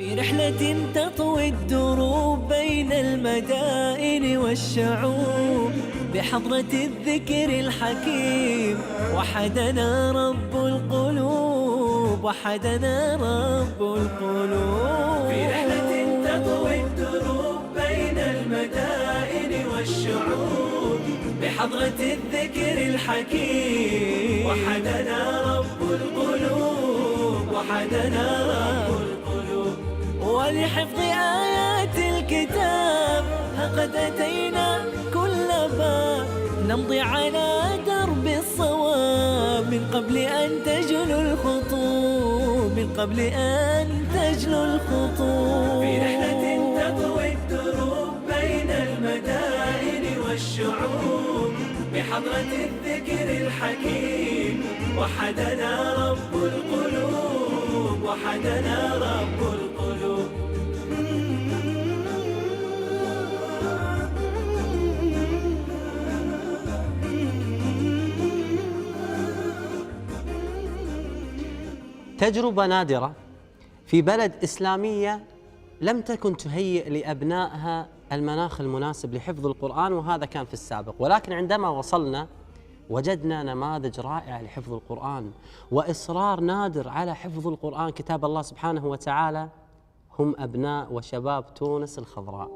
في رحلة تطوي الدروب بين المدائن والشعوب بحضرة الذكر الحكيم وحدنا رب القلوب، وحدنا رب القلوب. في رحلة تطوي الدروب بين المدائن والشعوب بحضرة الذكر الحكيم وحدنا رب القلوب، وحدنا رب القلوب. ولحفظ آيات الكتاب قد أتينا كل باب نمضي على درب الصواب من قبل أن تجلو الخطوب، من قبل أن تجلو الخطوب. في رحلة تطوي الدروب بين المدائن والشعوب بحضرة الذكر الحكيم وحدنا رب القلوب، وحدنا رب القلوب. تجربة نادرة في بلد إسلامية لم تكن تهيئ لأبنائها المناخ المناسب لحفظ القرآن، وهذا كان في السابق، ولكن عندما وصلنا وجدنا نماذج رائعة لحفظ القرآن وإصرار نادر على حفظ القرآن كتاب الله سبحانه وتعالى، هم أبناء وشباب تونس الخضراء.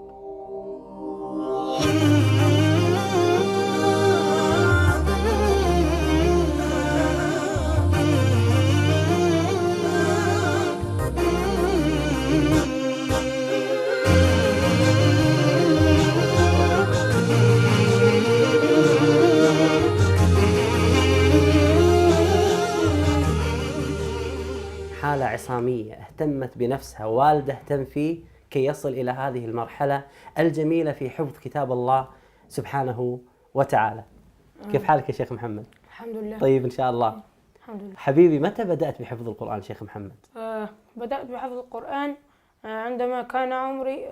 حالة عصامية اهتمت بنفسها، والده اهتم فيه كي يصل إلى هذه المرحلة الجميلة في حفظ كتاب الله سبحانه وتعالى. كيف حالك يا شيخ محمد؟ الحمد لله. طيب إن شاء الله. الحمد لله. حبيبي، متى بدأت بحفظ القرآن شيخ محمد؟ بدأت بحفظ القرآن عندما كان عمري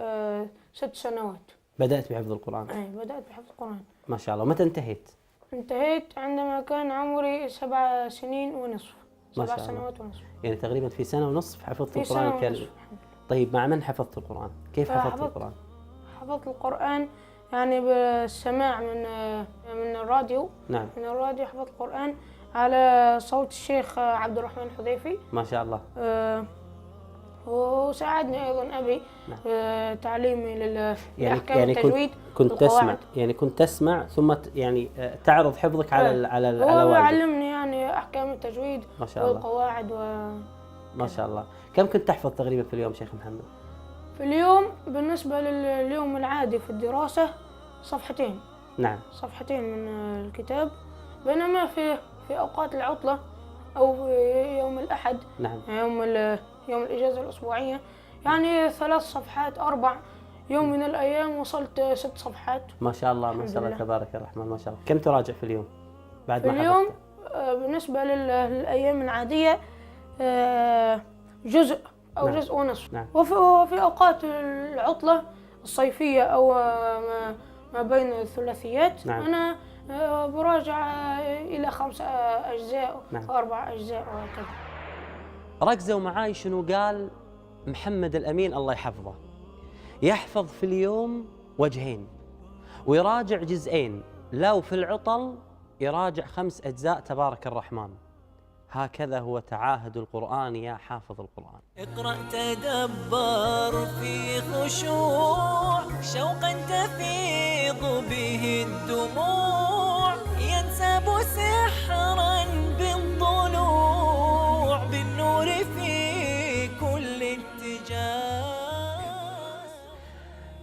6 سنوات. بدأت بحفظ القرآن؟ بدأت بحفظ القرآن. ما شاء الله. متى انتهيت؟ انتهيت عندما كان عمري 7 سنين ونصف. ما 7 شاء الله. سنوات ونصف. يعني تقريبا في سنة ونصف حفظت في القرآن سنة الكريم. ونصف. طيب مع من حفظت القرآن؟ كيف حفظت القرآن؟ حفظت القرآن يعني بالسماع من الراديو. نعم. من الراديو حفظت القرآن على صوت الشيخ عبد الرحمن الحذيفي. ما شاء الله. وساعدني أيضا أبي تعليمي لأحكام التجويد. كنت تسمع ثم تعرض حفظك على هو يعلمني يعني أحكام التجويد ما شاء الله والقواعد ما شاء الله. كم كنت تحفظ تقريبا في اليوم شيخ محمد؟ في اليوم بالنسبة لليوم العادي في الدراسة صفحتين. نعم. صفحتين من الكتاب، بينما في أوقات العطلة أو في يوم الأحد. نعم. يوم الإجازة الأسبوعية يعني 3 صفحات 4. يوم من الأيام وصلت 6 صفحات. ما شاء الله ما شاء الله تبارك الرحمن ما شاء الله. كم تراجع في اليوم بعد ما حفظت؟ في اليوم بالنسبة للأيام العادية جزء أو نعم. جزء ونصف. نعم. وفي أوقات العطلة الصيفية أو ما بين الثلاثيات. نعم. أنا براجع إلى 5 أجزاء. نعم. 4 أجزاء وهكذا. ركزوا معاي شنو قال محمد الأمين الله يحفظه. يحفظ في اليوم وجهين ويراجع جزئين، لو في العطل يراجع 5 أجزاء تبارك الرحمن. هكذا هو تعاهد القرآن يا حافظ القرآن. اقرأ تدبر في خشوع شوقا تفيض به الدموع ينسب سحرا بالضلوع بالنور في كل اتجاه.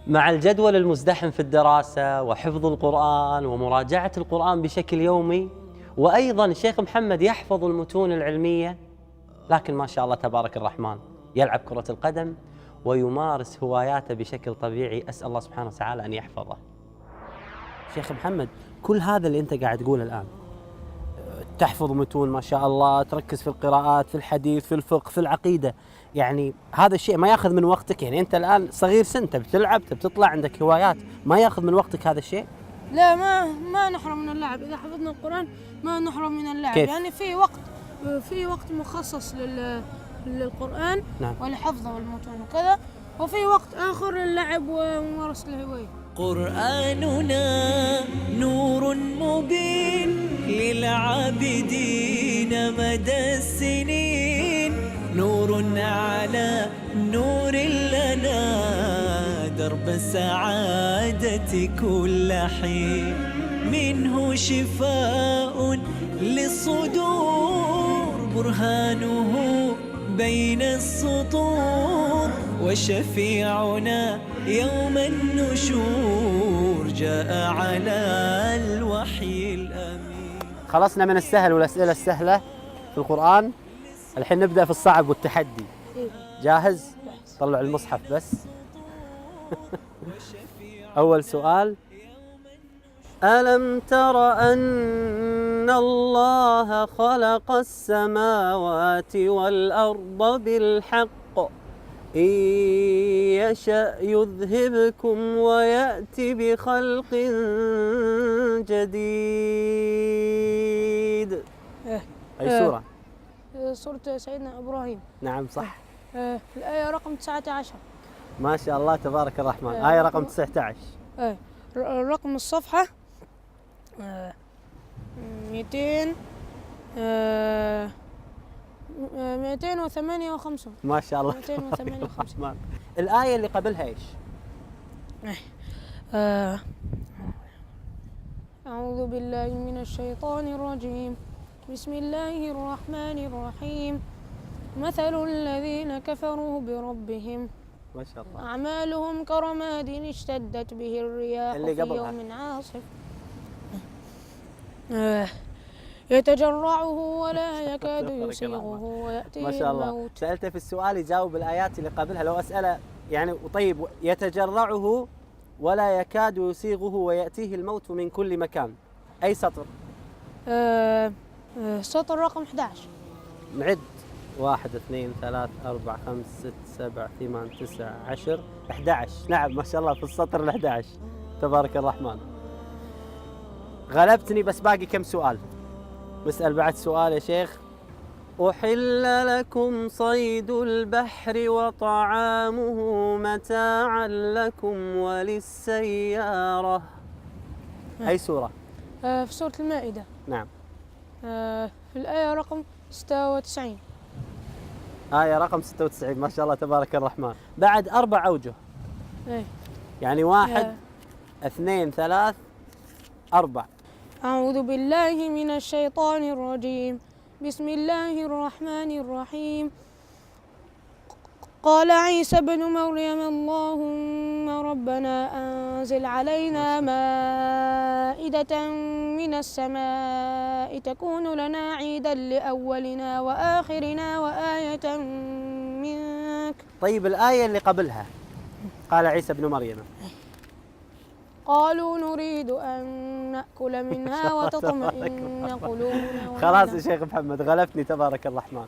مع الجدول المزدحم في الدراسة وحفظ القرآن ومراجعة القرآن بشكل يومي، وأيضا الشيخ محمد يحفظ المتون العلمية، لكن ما شاء الله تبارك الرحمن يلعب كرة القدم ويمارس هواياته بشكل طبيعي. أسأل الله سبحانه وتعالى أن يحفظه. شيخ محمد، كل هذا اللي أنت قاعد تقوله الآن، تحفظ متون ما شاء الله، تركز في القراءات، في الحديث، في الفقه، في العقيدة، يعني هذا الشيء ما ياخذ من وقتك؟ يعني أنت الآن صغير سن، تبي تلعب، تبي تطلع، عندك هوايات، ما ياخذ من وقتك هذا الشيء؟ لا، ما نحرم من اللعب. إذا حفظنا القرآن ما نحرم من اللعب. كيف؟ يعني في وقت مخصص للقرآن نعم. ولحفظه المتون وكذا، وفي وقت آخر للعب وممارسة الهواية. قرآننا نور مبين للعابدين مدى السنين، نور على نور لنا درب السعادة كل حين، منه شفاء للصدور برهانه بين السطور، وشفيعنا يوم النشور جاء على الوحي الأمين. خلصنا من السهل والأسئلة السهلة في القرآن، الحين نبدأ في الصعب والتحدي. جاهز؟ طلع المصحف بس. أول سؤال: ألم تر أن الله خلق السماوات والأرض بالحق إن يشأ يذهبكم ويأتي بخلق جديد. أي سورة؟ سورة سيدنا إبراهيم. نعم صح. الآية رقم 19. ما شاء الله تبارك الرحمن. آية رقم 19. رقم الصفحة 258. ما شاء الله. 258. الآية اللي قبلها إيش؟ أعوذ بالله من الشيطان الرجيم. بسم الله الرحمن الرحيم. مثل الذين كفروا بربهم ما شاء الله. أعمالهم كرماد اشتدت به الرياح في يوم عاصف يتجرعه ولا يكاد يسيغه ويأتيه ما شاء الله. الموت. سألته في السؤال يجاوب الآيات اللي قبلها. لو أسأله يعني طيب يتجرعه ولا يكاد يسيغه ويأتيه الموت من كل مكان، أي سطر؟ سطر رقم 11. نعد: 1 2 3 4 5 6 7 8 9 10 11. نعم ما شاء الله في السطر 11. تبارك الرحمن. غلبتني بس باقي كم سؤال. نسأل بعد سؤال يا شيخ. أحل لكم صيد البحر وطعامه متاعا لكم وللسيارة. أي سورة؟ في سورة المائدة. نعم. في الآية رقم 96. آية رقم 96. ما شاء الله تبارك الرحمن. بعد 4 أوجه. يعني 1 2 3 4. أعوذ بالله من الشيطان الرجيم. بسم الله الرحمن الرحيم. قال عيسى ابن مريم اللهم ربنا أنزل علينا مائدة من السماء تكون لنا عيدا لأولنا وآخرنا وآية منك. طيب الآية اللي قبلها قال عيسى ابن مريم. قالوا نريد أن نأكل منها وتطمئن قلوبنا. خلاص يا شيخ محمد غلبتني تبارك الرحمن.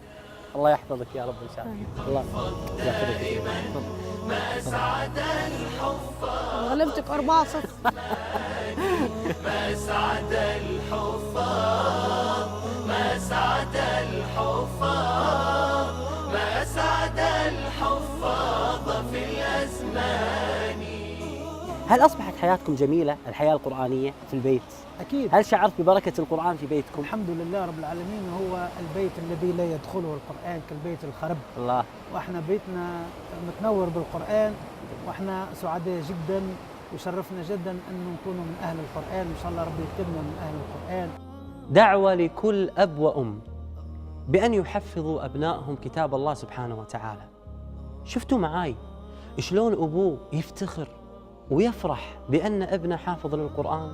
الله يحفظك يا رب إن شاء الله. الله يحفظك. ما أسعد الحفاظ. غلبتك 4-0. ما أسعد الحفاظ. ما أسعد الحفاظ. ما أسعد الحفاظ في الأزمان. هل أصبحت حياتكم جميلة الحياة القرآنية في البيت؟ أكيد. هل شعرت ببركة القرآن في بيتكم؟ الحمد لله رب العالمين. هو البيت الذي لا يدخله القرآن كالبيت الخرب. الله. وإحنا بيتنا متنور بالقرآن، وإحنا سعداء جدا وشرفنا جدا أن نكون من أهل القرآن. إن شاء الله ربي يكتبنا من أهل القرآن. دعوة لكل أب وأم بأن يحفظوا أبنائهم كتاب الله سبحانه وتعالى. شفتوا معاي شلون أبوه يفتخر ويفرح بأن ابنه حافظ للقرآن؟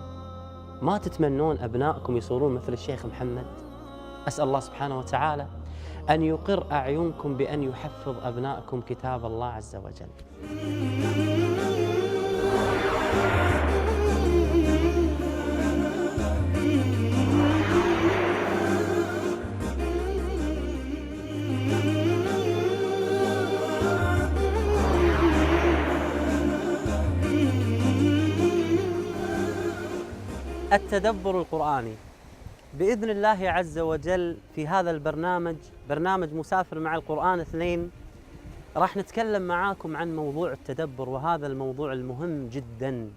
ما تتمنون أبنائكم يصيرون مثل الشيخ محمد؟ أسأل الله سبحانه وتعالى أن يقر أعينكم بأن يحفظ أبنائكم كتاب الله عز وجل. التدبر القرآني بإذن الله عز وجل في هذا البرنامج، برنامج مسافر مع القرآن 2، راح نتكلم معاكم عن موضوع التدبر، وهذا الموضوع المهم جدا.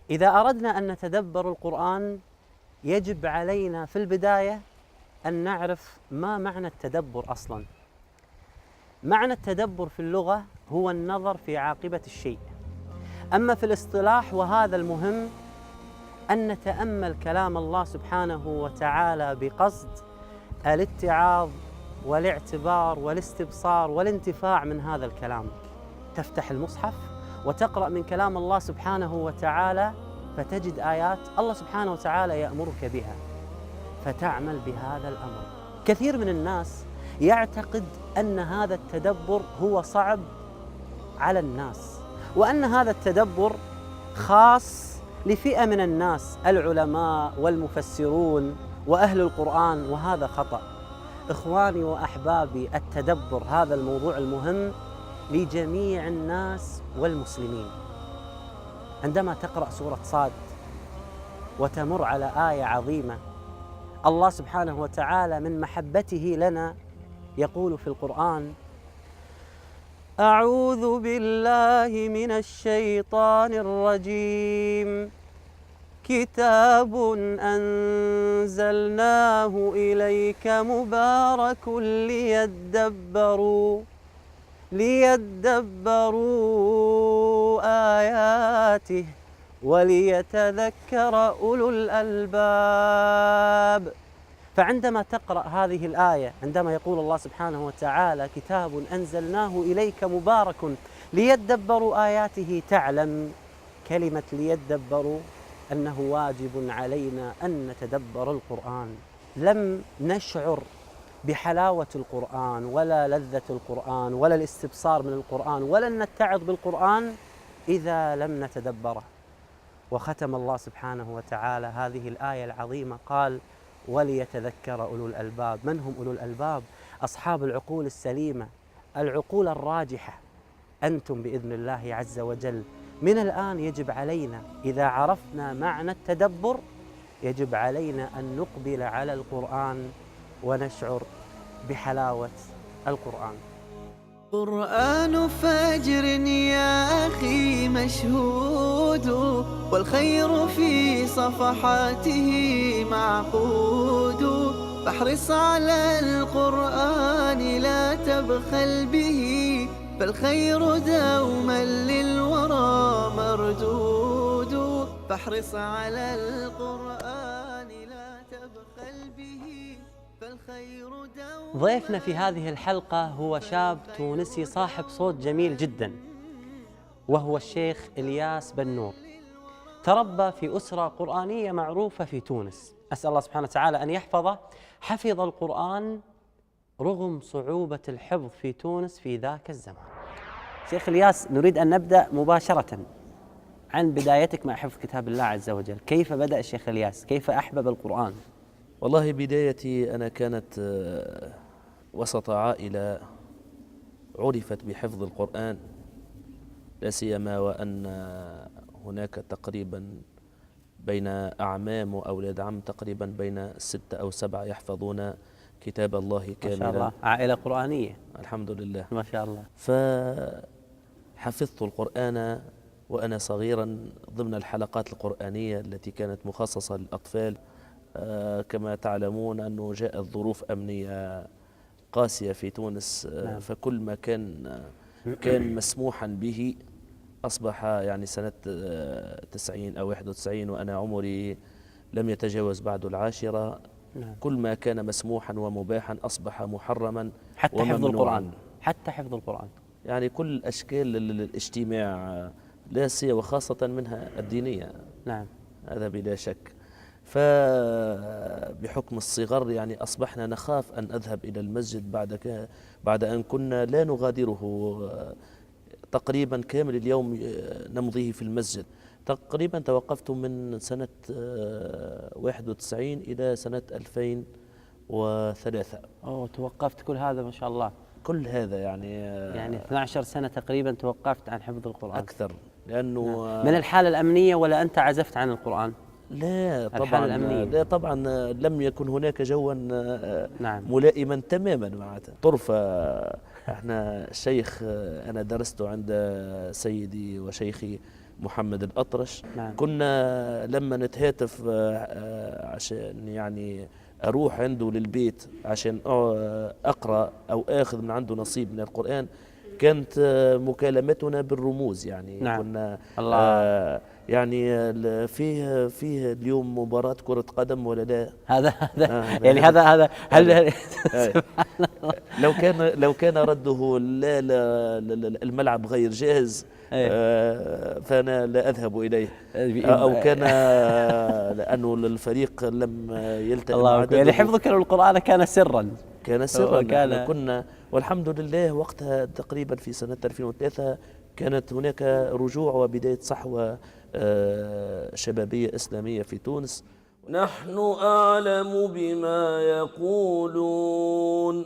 إذا أردنا أن نتدبر القرآن يجب علينا في البداية أن نعرف ما معنى التدبر أصلا. معنى التدبر في اللغة هو النظر في عاقبة الشيء، أما في الاصطلاح وهذا المهم أن نتأمل كلام الله سبحانه وتعالى بقصد الاتعاظ والاعتبار والاستبصار والانتفاع من هذا الكلام. تفتح المصحف وتقرأ من كلام الله سبحانه وتعالى فتجد آيات الله سبحانه وتعالى يأمرك بها فتعمل بهذا الأمر. كثير من الناس يعتقد أن هذا التدبر هو صعب على الناس، وأن هذا التدبر خاص لفئة من الناس، العلماء والمفسرون وأهل القرآن، وهذا خطأ. إخواني وأحبابي، التدبر هذا الموضوع المهم لجميع الناس والمسلمين. عندما تقرأ سورة صاد وتمر على آية عظيمة، الله سبحانه وتعالى من محبته لنا يقول في القرآن: أعوذ بالله من الشيطان الرجيم، كتاب أنزلناه إليك مبارك ليدبروا آياته وليتذكر أولو الألباب. فعندما تقرأ هذه الآية، عندما يقول الله سبحانه وتعالى كتاب أنزلناه إليك مبارك ليدبروا آياته، تعلم كلمة ليدبروا أنه واجب علينا أن نتدبر القرآن. لم نشعر بحلاوة القرآن ولا لذة القرآن ولا الاستبصار من القرآن ولن نتعظ بالقرآن إذا لم نتدبره. وختم الله سبحانه وتعالى هذه الآية العظيمة قال: وليتذكر أولو الألباب. من هم أولو الألباب؟ أصحاب العقول السليمة، العقول الراجحة. أنتم بإذن الله عز وجل. من الآن يجب علينا إذا عرفنا معنى التدبر يجب علينا أن نقبل على القرآن ونشعر بحلاوة القرآن. قرآن فجر يا أخي مشهود، والخير في صفحاته معقود، فاحرص على القرآن لا تبخل به، فالخير دوما للورى مردود، فاحرص على القرآن لا تبخل به، فالخير دوما. ضيفنا في هذه الحلقة هو شاب تونسي صاحب صوت جميل جدا، وهو الشيخ إلياس بن نور. تربى في أسرة قرآنية معروفة في تونس، أسأل الله سبحانه وتعالى أن يحفظه. حفظ القرآن رغم صعوبة الحفظ في تونس في ذاك الزمان. شيخ إلياس، نريد أن نبدأ مباشرة عن بدايتك مع حفظ كتاب الله عز وجل. كيف بدأ الشيخ إلياس؟ كيف أحبب القرآن؟ والله بدايتي أنا كانت وسط عائلة عرفت بحفظ القرآن، لا سيما وأن هناك تقريبا بين أعمام وأولاد عم تقريبا بين 6 أو 7 يحفظون كتاب الله كاملا. ما شاء الله، عائلة قرآنية. الحمد لله ما شاء الله. فحفظت القرآن وأنا صغيرا ضمن الحلقات القرآنية التي كانت مخصصة للأطفال. كما تعلمون أنه جاءت ظروف أمنية قاسية في تونس، فكل ما كان مسموحا به أصبح، يعني سنة 90 أو 91 وأنا عمري لم يتجاوز بعد 10. كل ما كان مسموحا ومباحا أصبح محرما حتى حفظ القرآن. حتى حفظ القرآن، يعني كل أشكال الاجتماع لا سيما وخاصة منها الدينية. نعم، هذا بلا شك. فبحكم الصغر يعني أصبحنا نخاف أن أذهب إلى المسجد بعد أن كنا لا نغادره تقريبا كامل اليوم نمضيه في المسجد. تقريبا توقفت من سنة 91 إلى سنة 2003. توقفت كل هذا؟ ما شاء الله، كل هذا يعني 12 سنة تقريبا توقفت عن حفظ القرآن. أكثر، لأنه من الحالة الأمنية ولا أنت عزفت عن القرآن؟ لا الحالة طبعا، الأمنية. لا طبعا، لم يكن هناك جوا نعم. ملائما تماما معناتها. طرفة احنا الشيخ انا درست عند سيدي وشيخي محمد الأطرش. نعم. كنا لما نتهاتف عشان يعني اروح عنده للبيت عشان اقرا او اخذ من عنده نصيب من القرآن، كانت مكالمتنا بالرموز. يعني نعم. كنا الله. يعني فيه اليوم مباراة كرة قدم ولا لا؟ هذا يعني هذا هل لو كان رده لا الملعب غير جاهز فأنا لا أذهب إليه، أو كان لأنه الفريق لم يلتئم عدده. يعني حفظك للقرآن كان سرا. كنا والحمد لله وقتها تقريبا في سنة 2003 كانت هناك رجوع وبداية صحوة شبابية إسلامية في تونس. نحن أعلم بما يقولون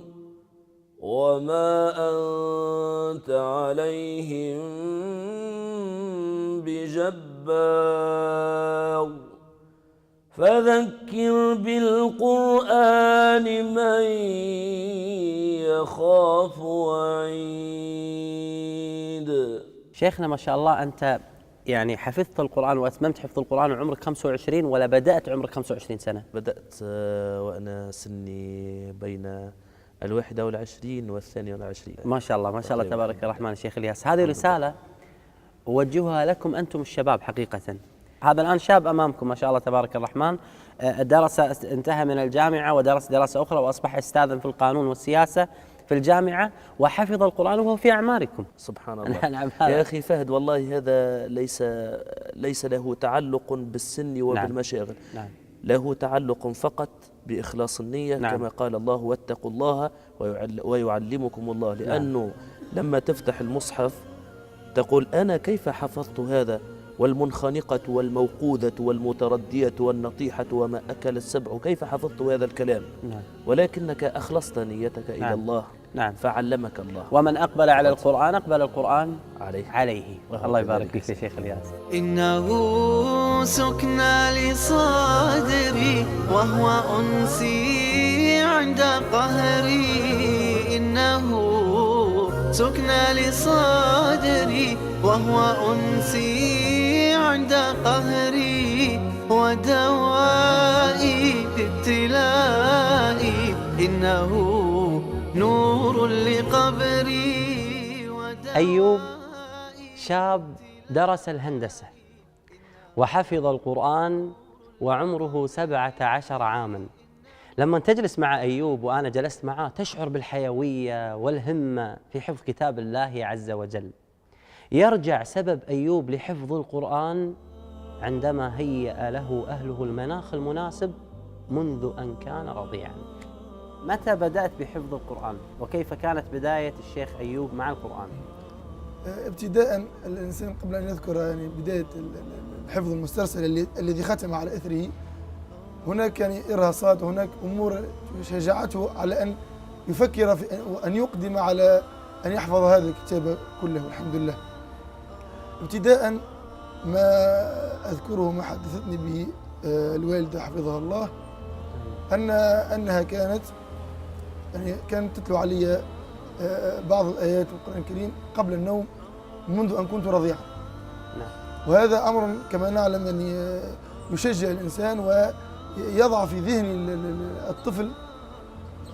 وما أنت عليهم بجبار فذكر بالقرآن من يخاف وعيد. شيخنا ما شاء الله أنت يعني حفظت القرآن وأتممت حفظ القرآن وعمرك 25 ولا بدأت عمرك 25 سنة؟ بدأت وأنا سني بين 21 و22. ما شاء الله ما شاء الله تبارك الرحمن. شيخ الياس، هذه رسالة أوجهها لكم أنتم الشباب حقيقة. هذا الآن شاب أمامكم ما شاء الله تبارك الرحمن، درس انتهى من الجامعة ودرس دراسة أخرى وأصبح أستاذا في القانون والسياسة في الجامعة وحفظ القرآن وهو في أعماركم. سبحان الله. نعم. يا أخي فهد والله هذا ليس له تعلق بالسن وبالمشاغل. نعم. له تعلق فقط بإخلاص النية. نعم. كما قال الله واتقوا الله ويعلمكم الله. لأنه لما تفتح المصحف تقول أنا كيف حفظت هذا، والمنخنقة والموقوذة والمتردية والنطيحة وما أكل السبع، كيف حفظت هذا الكلام؟ نعم. ولكنك أخلصت نيتك إلى الله. نعم. فعلمك الله. ومن أقبل على القرآن أقبل القرآن عليه. الله يبارك فيك يا شيخ الياس. إنه سكنى لصدري وهو أنسي عند قهري. إنه سكنى لصدري وهو أنسي عند قهري ودوائي في ابتلائي. إنه نور لقبري. أيوب شاب درس الهندسة وحفظ القرآن وعمره 17 عاما. لما تجلس مع أيوب وأنا جلست معه تشعر بالحيوية والهمة في حفظ كتاب الله عز وجل. يرجع سبب أيوب لحفظ القرآن عندما هيأ له أهله المناخ المناسب منذ أن كان رضيعا. متى بدأت بحفظ القرآن وكيف كانت بداية الشيخ أيوب مع القرآن؟ ابتداء الإنسان قبل أن يذكر يعني بداية الحفظ المسترسل الذي ختم على إثره، هناك يعني إرهاصات وهناك أمور شجعته على أن يفكر في أن يقدم على أن يحفظ هذا الكتاب كله. الحمد لله. ابتداء ما أذكره ما حدثتني به الوالدة حفظها الله أنها كانت تتلو علي بعض الآيات من القرآن الكريم قبل النوم منذ أن كنت رضيعا. وهذا أمر كما نعلم يعني يشجع الإنسان ويضع في ذهن الطفل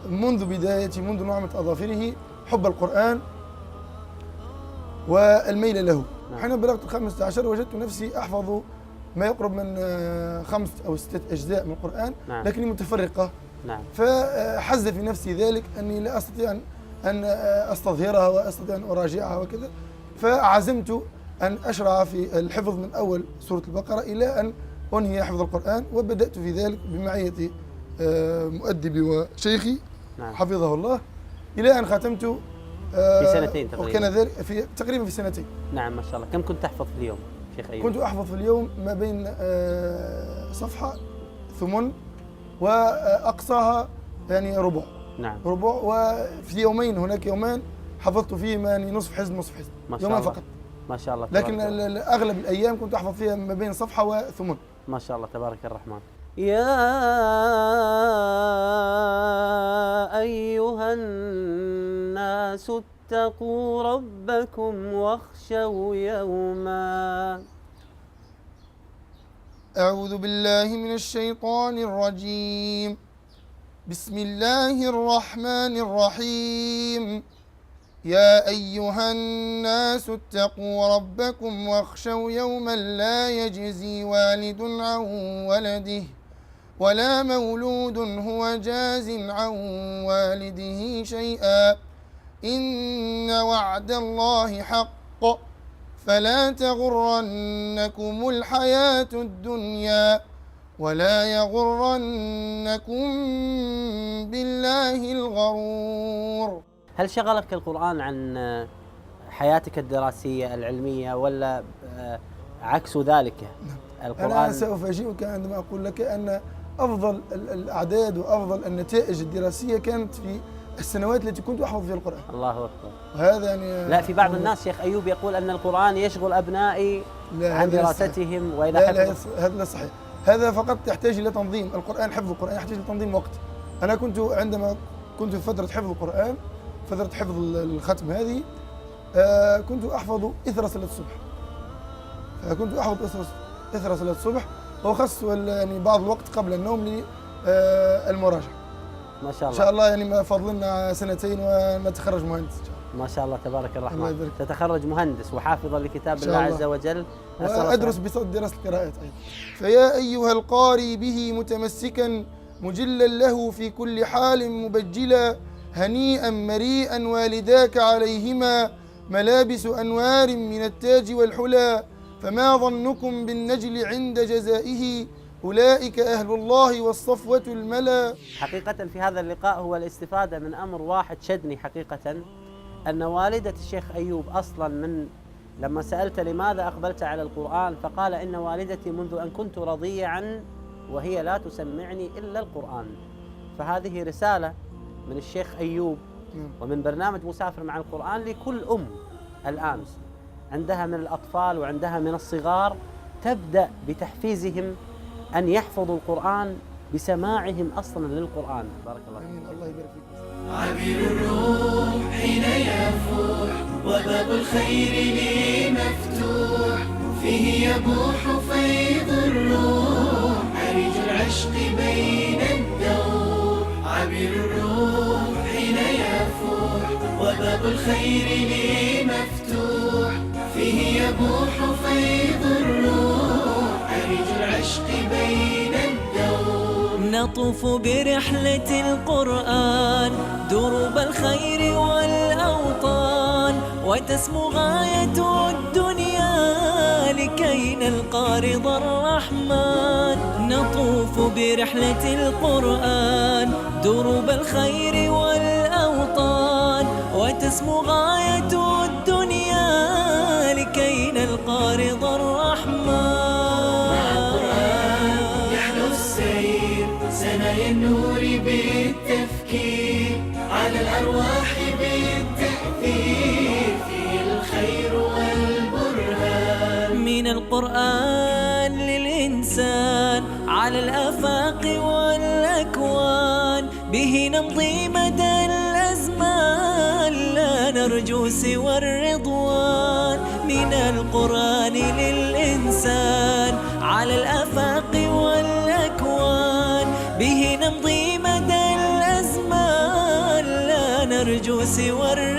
منذ بدايته منذ نعمة أظافره حب القرآن والميل له. حين بلغت 15 وجدت نفسي أحفظ ما يقرب من 5 أو 6 أجزاء من القرآن. لكني متفرقة. فحز في نفسي ذلك أني لا أستطيع أن أستظهرها وأستطيع أن أراجعها وكذا. فعزمت أن أشرع في الحفظ من أول سورة البقرة إلى أن أنهي حفظ القرآن، وبدأت في ذلك بمعية مؤدبي وشيخي حفظه الله إلى أن ختمت في سنتين تقريبا. وكان ذلك تقريبا في سنتين. نعم ما شاء الله. كم كنت تحفظ في اليوم شيخ أيوب؟ كنت أحفظ في اليوم ما بين صفحة ثمن وأقصاها يعني ربع. نعم. ربع. وفي يومين هناك يومان حفظت فيهما يعني نصف حزب نصف حزب. ما شاء يومان الله. فقط. ما شاء الله. لكن أغلب الأيام كنت أحفظ فيها ما بين صفحة وثمن. ما شاء الله تبارك الرحمن. يا أيها الناس اتقوا ربكم واخشوا يوما. أعوذ بالله من الشيطان الرجيم. بسم الله الرحمن الرحيم. يا أيها الناس اتقوا ربكم واخشوا يوما لا يجزي والد عن ولده ولا مولود هو جاز عن والده شيئا إن وعد الله حق فلا تغرنكم الحياة الدنيا ولا يغرنكم بالله الغرور. هل شغلك القرآن عن حياتك الدراسية العلمية ولا عكس ذلك؟ القرآن أنا سوف أجيبك عندما أقول لك أن أفضل الأعداد وأفضل النتائج الدراسية كانت في السنوات التي كنت أحفظ فيها القرآن. الله أكبر. وهذا يعني لا، في بعض الناس شيخ أيوب يقول أن القرآن يشغل أبنائي عن دراستهم وإذا لا هذا لا صحيح. هذا فقط يحتاج إلى تنظيم. القرآن حفظ القرآن يحتاج إلى تنظيم وقت. أنا كنت عندما كنت في فترة حفظ القرآن، فترة حفظ الختم هذه، كنت أحفظ إثر صلاة الصبح. كنت أحفظ إثر صلاة الصبح وأخصص يعني بعض الوقت قبل النوم للمراجعة. ما شاء الله. إن شاء الله يعني ما فاضلنا سنتين ونتخرج مهندس إن شاء الله. ما شاء الله تبارك الله الرحمن. يبارك. تتخرج مهندس وحافظا لكتاب الله عز وجل. وأدرس بصدد دراسة القراءات أيضا. فيا أيها القاري به متمسكا مجلا له في كل حال مبجلا هنيئا مريئا والداك عليهما ملابس أنوار من التاج والحلى فما ظنكم بالنجل عند جزائه أولئك أهل الله والصفوة الملا. حقيقة في هذا اللقاء هو الاستفادة من أمر واحد شدني حقيقة، أن والدة الشيخ أيوب أصلا من لما سألت لماذا أقبلت على القرآن فقال إن والدتي منذ أن كنت رضيعا وهي لا تسمعني إلا القرآن. فهذه رسالة من الشيخ أيوب ومن برنامج مسافر مع القرآن لكل أم الآن عندها من الأطفال وعندها من الصغار، تبدأ بتحفيزهم أن يحفظوا القرآن بسماعهم أصلا للقرآن. بارك الله فيك. الله يبارك فيك. عبير الروح حين يفوح وباب الخير لي مفتوح فيه يبوح فيض الروح عريج العشق بين الدور. عبير الروح حين يفوح وباب الخير لي مفتوح فيه يبوح فيض الروح عريج العشق بين الدور. نطوف برحلة القرآن دروب الخير والأوطان وتسمو غاية الدنيا لكي نلقى رضا الرحمن. نطوف برحلة القرآن دروب الخير والأوطان وتسمو غاية الدنيا لكي نلقى رضا الرحمن. سنايا النور بالتفكير على الأرواح بالتأثير فيه الخير والبرهان. من القرآن للإنسان على الآفاق والأكوان به نمضي مدى الأزمان لا نرجو سوى الرضوان. من القرآن للإنسان على الآفاق والأكوان به نمضي مدى الأزمان لا نرجو سوى الرضوان.